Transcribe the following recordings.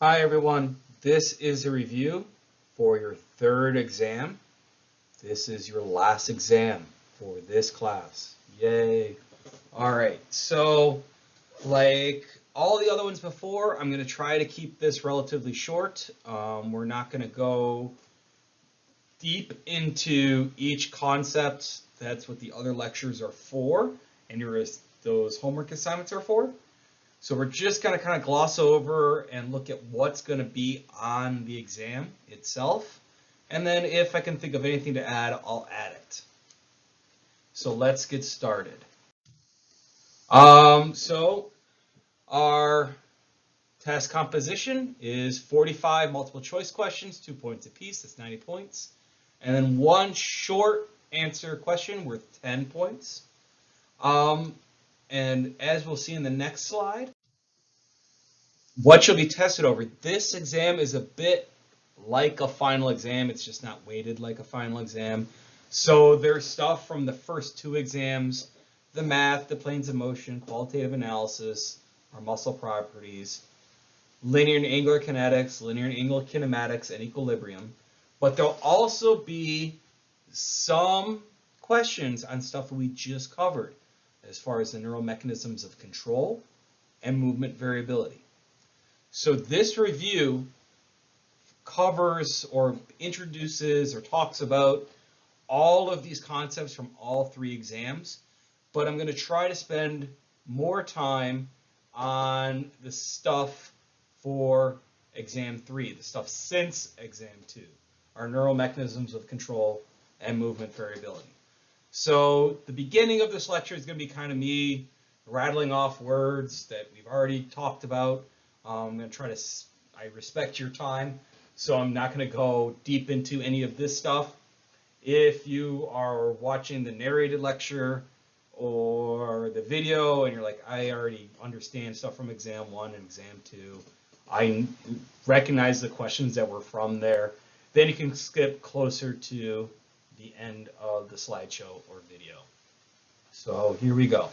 Hi everyone, this is a review for your third exam. This is your last exam for this class. Yay! Alright, so like all the other ones before, I'm going to try to keep this relatively short. We're not going to go deep into each concept. That's what the other lectures are for, and those homework assignments are for. So we're just going to kind of gloss over and look at what's going to be on the exam itself. And then if I can think of anything to add, I'll add it. So let's get started. So our test composition is 45 multiple choice questions, 2 points apiece, that's 90 points. And then one short answer question worth 10 points. And as we'll see in the next slide, what you'll be tested over. This exam is a bit like a final exam. It's just not weighted like a final exam. So there's stuff from the first two exams, the math, the planes of motion, qualitative analysis, our muscle properties, linear and angular kinetics, linear and angular kinematics, and equilibrium. But there'll also be some questions on stuff we just covered as far as the neural mechanisms of control and movement variability. So this review covers or introduces or talks about all of these concepts from all three exams, but I'm going to try to spend more time on the stuff for exam 3, the stuff since exam 2, our neural mechanisms of control and movement variability. So the beginning of this lecture is going to be kind of me rattling off words that we've already talked about. I'm going to try to, I respect your time, so I'm not going to go deep into any of this stuff. If you are watching the narrated lecture or the video and you're like, I already understand stuff from exam 1 and exam 2, I recognize the questions that were from there, then you can skip closer to the end of the slideshow or video. So here we go.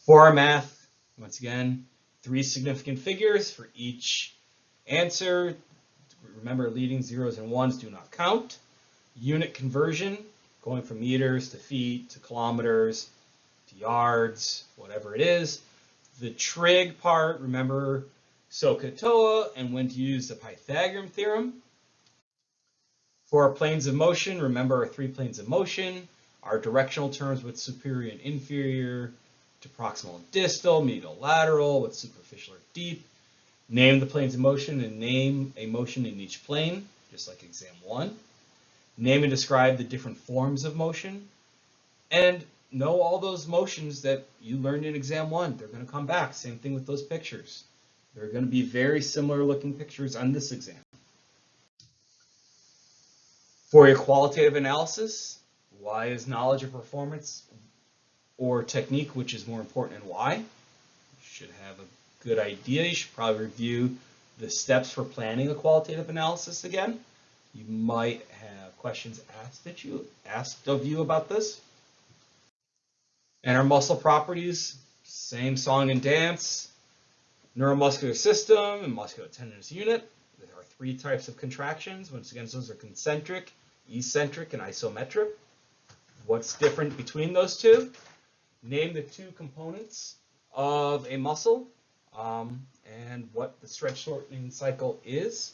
For our math, once again, 3 significant figures for each answer. Remember, leading zeros and ones do not count. Unit conversion, going from meters to feet to kilometers to yards, whatever it is. The trig part, remember SOHCAHTOA and when to use the Pythagorean theorem. For our planes of motion, remember our 3 planes of motion, our directional terms with superior and inferior, to proximal and distal, medial, lateral, with superficial or deep. Name the planes of motion and name a motion in each plane, just like exam 1. Name and describe the different forms of motion. And know all those motions that you learned in exam 1. They're going to come back. Same thing with those pictures. They're going to be very similar looking pictures on this exam. For your qualitative analysis, why is knowledge of performance or technique, which is more important, and why? You should have a good idea. You should probably review the steps for planning a qualitative analysis again. You might have questions asked of you about this. And our muscle properties, same song and dance. Neuromuscular system and muscular tendinous unit. There are 3 types of contractions. Once again, those are concentric, eccentric, and isometric. What's different between those two? Name the 2 components of a muscle and what the stretch shortening cycle is.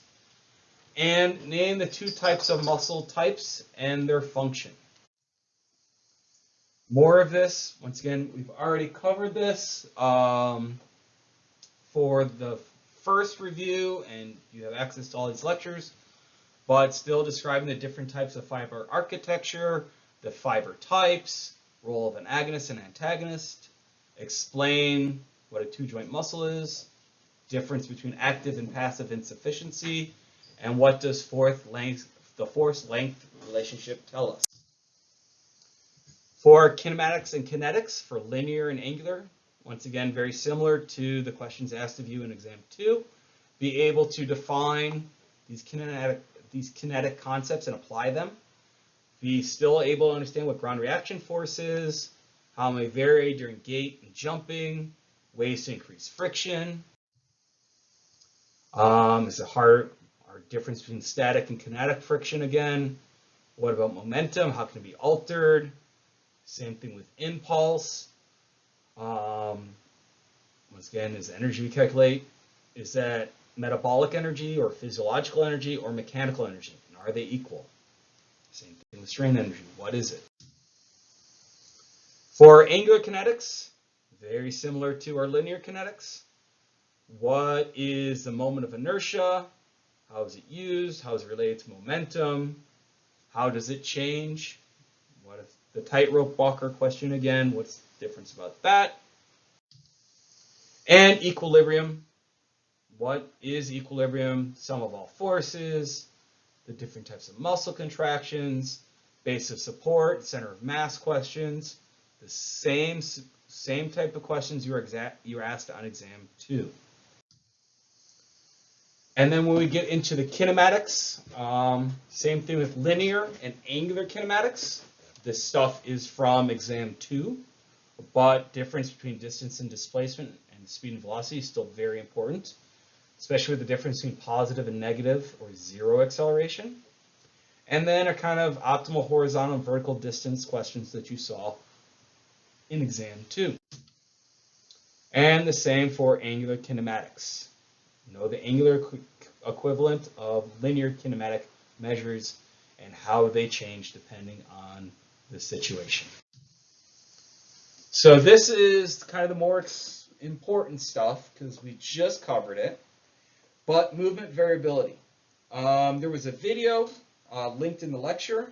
And name the 2 types of muscle types and their function. More of this, once again, we've already covered this for the first review, and you have access to all these lectures, but still describing the different types of fiber architecture, the fiber types, role of an agonist and antagonist, explain what a 2-joint muscle is, difference between active and passive insufficiency, and what does the force-length relationship tell us. For kinematics and kinetics, for linear and angular, once again, very similar to the questions asked of you in exam 2, be able to define these kinetic concepts and apply them. Be still able to understand what ground reaction force is, how it may vary during gait and jumping, ways to increase friction. Is the heart, our difference between static and kinetic friction again? What about momentum? How can it be altered? Same thing with impulse. Once again, is energy we calculate, is that metabolic energy or physiological energy or mechanical energy? And are they equal? Same thing with strain energy. What is it? For angular kinetics, very similar to our linear kinetics. What is the moment of inertia? How is it used? How is it related to momentum? How does it change? What is the tightrope walker question again? What's the difference about that? And equilibrium. What is equilibrium? Sum of all forces, the different types of muscle contractions, base of support, center of mass questions, the same type of questions you're asked on exam 2. And then when we get into the kinematics, same thing with linear and angular kinematics. This stuff is from exam 2, but difference between distance and displacement and speed and velocity is still very important, especially with the difference between positive and negative or zero acceleration. And then a kind of optimal horizontal and vertical distance questions that you saw in exam 2. And the same for angular kinematics. Know the angular equivalent of linear kinematic measures and how they change depending on the situation. So this is kind of the more important stuff because we just covered it, but movement variability. There was a video linked in the lecture,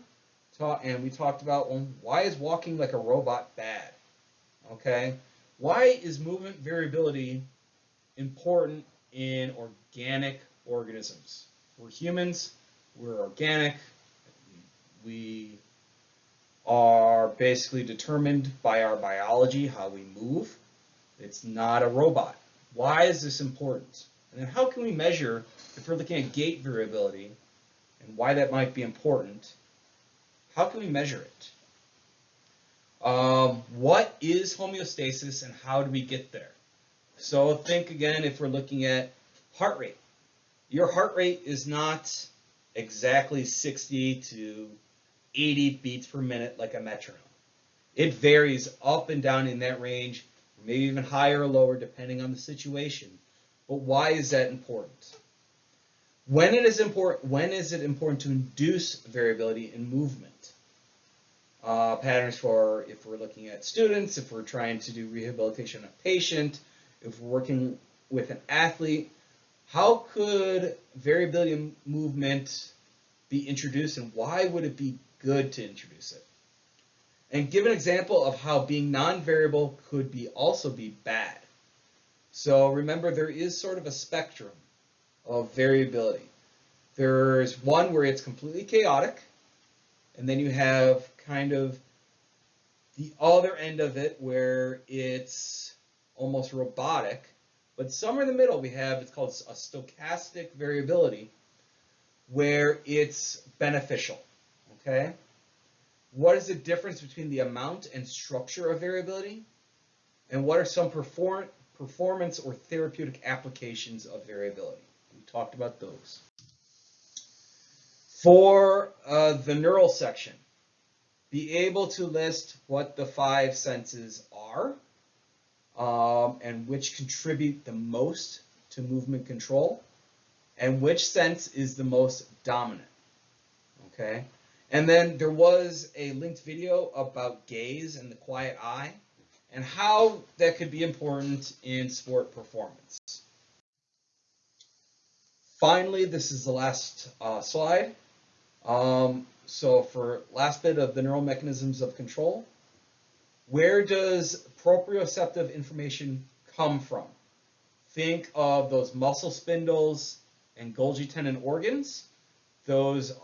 and we talked about why is walking like a robot bad? Okay, why is movement variability important in organic organisms? We're humans, we're organic, we are basically determined by our biology, how we move. It's not a robot. Why is this important? And then how can we measure, if we're looking at gait variability, and why that might be important, how can we measure it? What is homeostasis and how do we get there? So think again, if we're looking at heart rate. Your heart rate is not exactly 60 to 80 beats per minute like a metronome. It varies up and down in that range, maybe even higher or lower depending on the situation. But why is that important? When is it important to induce variability in movement? Patterns for if we're looking at students, if we're trying to do rehabilitation on a patient, if we're working with an athlete, how could variability in movement be introduced and why would it be good to introduce it? And give an example of how being non-variable could also be bad. So remember, there is sort of a spectrum of variability. There's one where it's completely chaotic, and then you have kind of the other end of it where it's almost robotic. But somewhere in the middle we have, it's called a stochastic variability, where it's beneficial, okay? What is the difference between the amount and structure of variability? And what are some performance or therapeutic applications of variability? We talked about those. For the neural section, be able to list what the 5 senses are and which contribute the most to movement control and which sense is the most dominant, okay? And then there was a linked video about gaze and the quiet eye and how that could be important in sport performance. Finally, this is the last slide. So for last bit of the neural mechanisms of control, where does proprioceptive information come from? Think of those muscle spindles and Golgi tendon organs. Those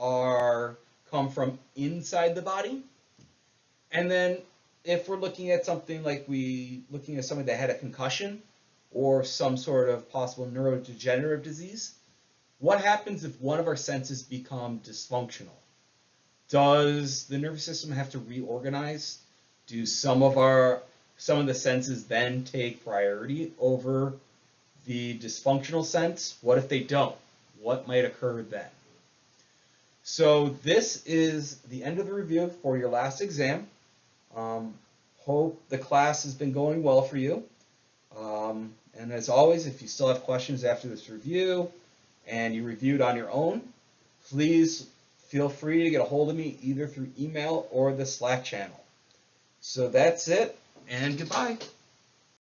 come from inside the body. And then if we're looking at something like looking at somebody that had a concussion or some sort of possible neurodegenerative disease, what happens if one of our senses become dysfunctional? Does the nervous system have to reorganize? Do some of the senses then take priority over the dysfunctional sense. What if they don't? What might occur then? So this is the end of the review for your last exam. Hope the class has been going well for you. And as always, if you still have questions after this review and you reviewed on your own, please feel free to get a hold of me either through email or the Slack channel. So that's it, and goodbye.